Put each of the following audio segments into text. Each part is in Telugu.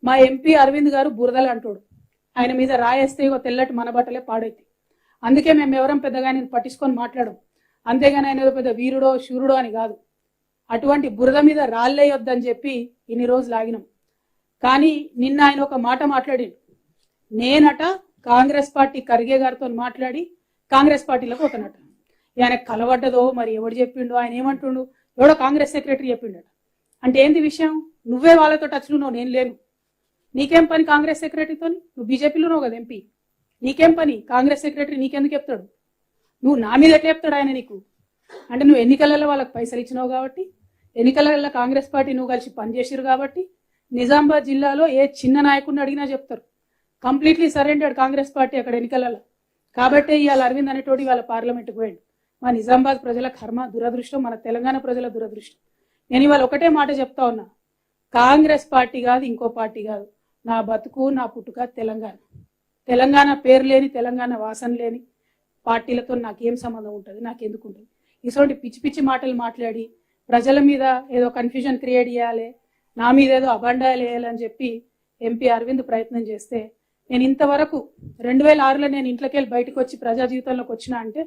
మా ఎంపీ అరవింద్ గారు బురదలు అంటాడు. ఆయన మీద రాయేస్తే ఇగో తెల్లటి మన బట్టలే పాడైతే. అందుకే మేము ఎవరం పెద్దగా నేను పట్టించుకొని మాట్లాడం. అంతేగాని ఆయన ఏదో పెద్ద వీరుడో శూరుడో అని కాదు. అటువంటి బురద మీద రాళ్ళేయొద్దని చెప్పి ఇన్ని రోజులు ఆగినాం. కానీ నిన్న ఆయన ఒక మాట మాట్లాడిండు. నేనట కాంగ్రెస్ పార్టీ ఖర్గే గారితో మాట్లాడి కాంగ్రెస్ పార్టీలోకి పోతానట. ఆయన కలవడ్డదో మరి ఎవడు చెప్పిండు, ఆయన ఏమంటుండు, ఎవడో కాంగ్రెస్ సెక్రటరీ చెప్పిండట. అంటే ఏంది విషయం? నువ్వే వాళ్ళతో టచ్లు ఉన్నావు, నేను లేను. నీకేం పని కాంగ్రెస్ సెక్రటరీతో? నువ్వు బీజేపీలో ఉన్నావు కదా ఎంపీ, నీకేం పని? కాంగ్రెస్ సెక్రటరీ నీకెందుకు చెప్తాడు? నువ్వు నా మీద ఎట్లా చెప్తాడు ఆయన నీకు? అంటే నువ్వు ఎన్నికలలో వాళ్ళకి పైసలు ఇచ్చినావు కాబట్టి, ఎన్నికలలో కాంగ్రెస్ పార్టీ నువ్వు కలిసి పనిచేసారు కాబట్టి, నిజామాబాద్ జిల్లాలో ఏ చిన్న నాయకుడిని అడిగినా చెప్తారు కంప్లీట్లీ సరెండర్డ్ కాంగ్రెస్ పార్టీ అక్కడ ఎన్నికలలో. కాబట్టి ఇవాళ అరవింద్ అనేటోటి వాళ్ళ పార్లమెంట్కి పోయాడు. మా నిజామాబాద్ ప్రజల కర్మ, దురదృష్టం, మన తెలంగాణ ప్రజల దురదృష్టం. నేను ఇవాళ ఒకటే మాట చెప్తా ఉన్నా, కాంగ్రెస్ పార్టీ కాదు, ఇంకో పార్టీ కాదు, నా బతుకు నా పుట్టుక తెలంగాణ. తెలంగాణ పేరు లేని, తెలంగాణ వాసన లేని పార్టీలతో నాకేం సంబంధం ఉంటుంది? నాకెందుకు ఉంటుంది? ఇటువంటి పిచ్చి పిచ్చి మాటలు మాట్లాడి ప్రజల మీద ఏదో కన్ఫ్యూజన్ క్రియేట్ చేయాలి, నా మీద ఏదో అబండాలు వేయాలని చెప్పి ఎంపీ అరవింద్ ప్రయత్నం చేస్తే, నేను ఇంతవరకు 2006లో నేను ఇంట్లోకి వెళ్ళి బయటకు వచ్చి ప్రజా జీవితంలోకి వచ్చినా అంటే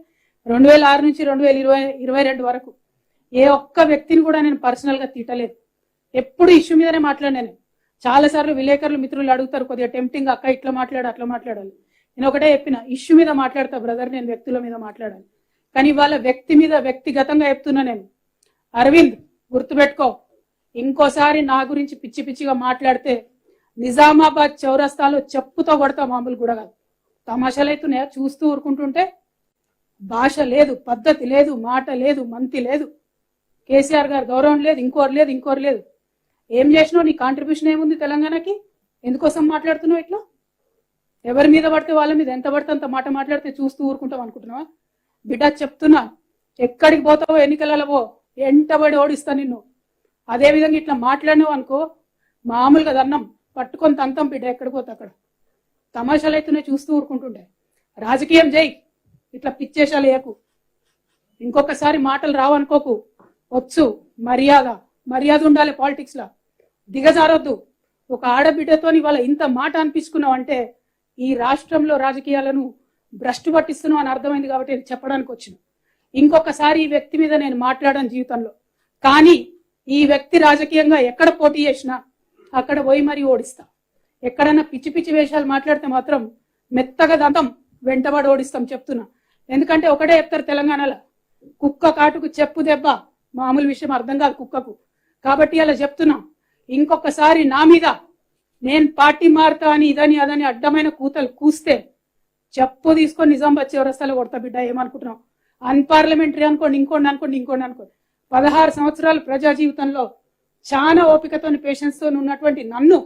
2006 నుంచి 2022 వరకు ఏ ఒక్క వ్యక్తిని కూడా నేను పర్సనల్గా తిట్టలేదు. ఎప్పుడు ఇష్యూ మీదనే మాట్లాడినా. చాలాసార్లు విలేకరులు మిత్రులు అడుగుతారు, కొద్దిగా టెంప్టింగ్, అక్క ఇట్లా మాట్లాడు అట్లా మాట్లాడాలి. నేను ఒకటే చెప్పిన, ఇష్యూ మీద మాట్లాడతా బ్రదర్, నేను వ్యక్తుల మీద మాట్లాడాలి. కానీ వాళ్ళ వ్యక్తి మీద వ్యక్తిగతంగా చెప్తున్నా నేను. అరవింద్ గుర్తుపెట్టుకో, ఇంకోసారి నా గురించి పిచ్చి పిచ్చిగా మాట్లాడితే నిజామాబాద్ చౌరస్తాలో చెప్పుతో కొడతా, మామూలు కూడా కాదు. తమాషాలు అవుతున్నాయా చూస్తూ ఊరుకుంటుంటే? భాష లేదు, పద్ధతి లేదు, మాట లేదు, మంతి లేదు, కేసీఆర్ గారు గౌరవం లేదు, ఇంకోరు లేదు. ఏం చేసినావు? నీ కాంట్రిబ్యూషన్ ఏముంది తెలంగాణకి? ఎందుకోసం మాట్లాడుతున్నావు ఇట్లా? ఎవరి మీద పడితే వాళ్ళ మీద ఎంత పడితే అంత మాట మాట్లాడితే చూస్తూ ఊరుకుంటావు అనుకుంటున్నావా? బిడ్డ చెప్తున్నా, ఎక్కడికి పోతావో ఎన్నికలలో పో, ఎంటబడి ఓడిస్తా నిన్ను. అదేవిధంగా ఇట్లా మాట్లాడినావు అనుకో, మామూలుగా దన్నం పట్టుకొని తంతం బిడ్డ, ఎక్కడికి పోతా అక్కడ. తమాషాలు అయితేనే చూస్తూ ఊరుకుంటుండే. రాజకీయం చేయి, ఇట్లా పిచ్చేషాలు వేయకు. ఇంకొకసారి మాటలు రావనుకోకు. వచ్చు, మర్యాద ఉండాలి పాలిటిక్స్ లా, దిగజారొద్దు. ఒక ఆడబిడ్డతో ఇవాళ ఇంత మాట అనిపించుకున్నావు అంటే ఈ రాష్ట్రంలో రాజకీయాలను భ్రష్టు పట్టిస్తున్నావు అని అర్థమైంది కాబట్టి చెప్పడానికి వచ్చిన. ఇంకొకసారి ఈ వ్యక్తి మీద నేను మాట్లాడాను జీవితంలో, కానీ ఈ వ్యక్తి రాజకీయంగా ఎక్కడ పోటీ చేసినా అక్కడ పోయి మరీ ఓడిస్తా. ఎక్కడైనా పిచ్చి పిచ్చి వేషాలు మాట్లాడితే మాత్రం మెత్తగా దంతం వెంటబడి ఓడిస్తాం చెప్తున్నా. ఎందుకంటే ఒకటే చెప్తారు తెలంగాణలో, కుక్క కాటుకు చెప్పు దెబ్బ మామూలు విషయం అర్థం కాదు కుక్కకు. కాబట్టి అలా చెప్తున్నా, ఇంకొకసారి నా మీద నేను పార్టీ మారుతా అని ఇదని అదని అడ్డమైన కూతలు కూస్తే చెప్పు తీసుకొని నిజామాబాద్ చౌరస్తాలో కొడతా బిడ్డ. ఏమనుకుంటున్నావు? అన్పార్లమెంటరీ అనుకోండి, ఇంకోండి. 16 సంవత్సరాలు ప్రజా జీవితంలో చాలా ఓపికతో పేషెన్స్ తో ఉన్నటువంటి నన్ను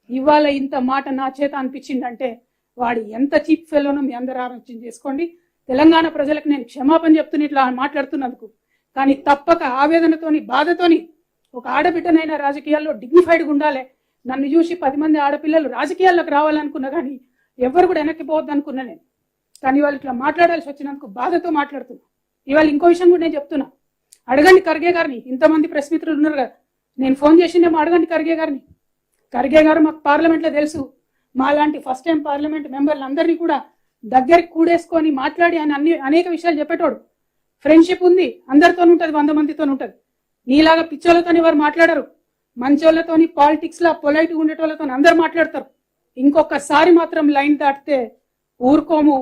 ఇవాళ ఇంత మాట నా చేత అనిపించిందంటే వాడు ఎంత చీప్ ఫెలోనో మీ అందరూ ఆలోచన చేసుకోండి. తెలంగాణ ప్రజలకు నేను క్షమాపణ చెప్తున్నా ఇట్లా మాట్లాడుతున్నందుకు. కానీ తప్పక ఆవేదనతోని, బాధతోని, ఒక ఆడబిడ్డనైనా రాజకీయాల్లో డిగ్నిఫైడ్గా ఉండాలి. నన్ను చూసి 10 మంది ఆడపిల్లలు రాజకీయాల్లోకి రావాలనుకున్నా, కానీ ఎవరు కూడా వెనక్కి పోవద్దు అనుకున్నా నేను. కానీ వాళ్ళు ఇట్లా మాట్లాడాల్సి వచ్చినందుకు బాధతో మాట్లాడుతున్నా. ఇవాళ ఇంకో విషయం కూడా నేను చెప్తున్నా, అడగండి ఖర్గే గారిని. ఇంతమంది ప్రెస్ మిత్రులు ఉన్నారు కదా, నేను ఫోన్ చేసిందేమో అడగండి ఖర్గే గారిని. ఖర్గే గారు మాకు పార్లమెంట్లో తెలుసు, మా లాంటి ఫస్ట్ టైం పార్లమెంట్ మెంబర్లు అందరినీ కూడా దగ్గరికి కూడేసుకొని మాట్లాడి ఆయన అనేక విషయాలు చెప్పేటోడు. ఫ్రెండ్షిప్ ఉంది, అందరితో ఉంటుంది, 100 మందితో ఉంటుంది. నీలాగా పిచ్చోళ్ళతో ఎవరు మాట్లాడరు. మంచోళ్ళతోని, పాలిటిక్స్ లా పొలైట్గా ఉండేటోళ్ళతో అందరు మాట్లాడతారు. ఇంకొకసారి మాత్రం లైన్ దాటితే ఊరుకోము,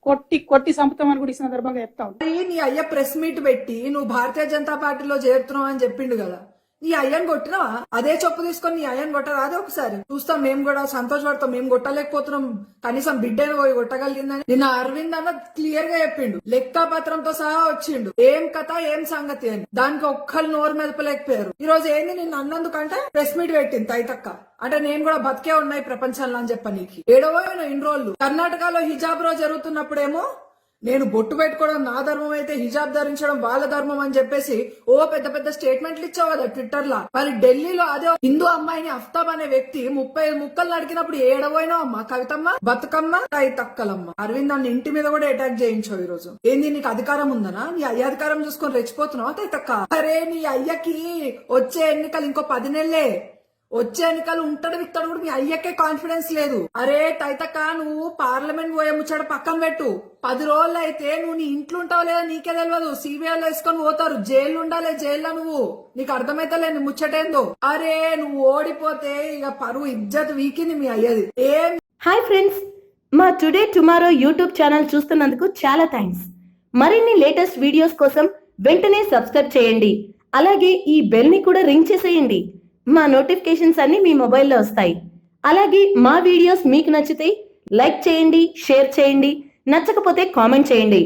కొట్టి సంపుతామని కూడా ఈ సందర్భంగా చెప్తాను. నీ అయ్య ప్రెస్ మీట్ పెట్టి నువ్వు భారతీయ జనతా పార్టీలో చేరుతున్నావు అని చెప్పిండు కదా, నీ అయ్యని కొట్టినావా? అదే చెప్పు తీసుకొని నీ అయ్యని కొట్టరా? అదే ఒకసారి చూస్తాం, మేము కూడా సంతోషపడతాం. మేము కొట్టలేకపోతున్నాం, కనీసం బిడ్డను పోయి కొట్టగలిగిందని నిన్న అరవింద్ అన్న క్లియర్ గా చెప్పిండు, లెక్కపత్రంతో సహా వచ్చిండు, ఏం కథ ఏం సంగతి అని. దానికి ఒక్కళ్ళు నోరు మెదపలేకపోయారు. ఈ రోజు ఏంది నిన్ను అన్నందుకంటే ప్రెస్ మీట్ పెట్టింది తైతక్క. అంటే నేను కూడా బతికే ఉన్నాయి ప్రపంచంలో అని చెప్పనీకి. ఏడవో ఇన్ని రోజులు కర్ణాటకలో హిజాబ్ రోజు జరుగుతున్నప్పుడేమో నేను బొట్టు పెట్టుకోవడం నా ధర్మం అయితే హిజాబ్ ధరించడం వాళ్ళ ధర్మం అని చెప్పేసి ఓ పెద్ద పెద్ద స్టేట్మెంట్లు ఇచ్చావు కదా ట్విట్టర్ లా. మరి ఢిల్లీలో అదే హిందూ అమ్మాయిని అఫ్తాబ్ అనే వ్యక్తి 30 ముక్కలు నడికినప్పుడు ఏడవైనా అమ్మ కవితమ్మ, బతుకమ్మ, తక్కలమ్మ. అరవింద్ నన్ను ఇంటి మీద కూడా అటాక్ చేయించావు ఈ రోజు. ఏంది నీకు అధికారం ఉందనా? నీ అయ్య అధికారం చూసుకొని రెచ్చిపోతున్నావా తక్క? అరే నీ అయ్యకి వచ్చే ఎన్నికలు ఇంకో 10 నెలలే. వచ్చే ఎన్నికలు ఉంటాడు విక్తాడు కూడా మీ అయ్యకే కాన్ఫిడెన్స్ లేదు. అరే తైతక్క, నువ్వు పార్లమెంట్ పోయే ముచ్చట పక్కన పెట్టు. 10 రోజులు అయితే నువ్వు నీ ఇంట్లో ఉంటావు లేదా నీకే తెలియదు. సిబిఐలో వేసుకొని పోతారు, జైలు ఉండాలి. జైల్లో నువ్వు నీకు అర్థమైతలే నీ ముచ్చటేందో. అరే నువ్వు ఓడిపోతే ఇక పరువు ఇజ్జత్ వీకింది మీ అయ్యది. ఏం హాయ్ ఫ్రెండ్స్, మా టుడే టుమారో యూట్యూబ్ ఛానల్ చూస్తున్నందుకు చాలా థ్యాంక్స్. మరిన్ని లేటెస్ట్ వీడియోస్ కోసం వెంటనే సబ్స్క్రైబ్ చేయండి. అలాగే ఈ బెల్ ని కూడా రింగ్ చేసేయండి. మా నోటిఫికేషన్స్ అన్ని మీ మొబైల్లో వస్తాయి. అలాగే మా వీడియోస్ మీకు నచ్చితే లైక్ చేయండి, షేర్ చేయండి, నచ్చకపోతే కామెంట్ చేయండి.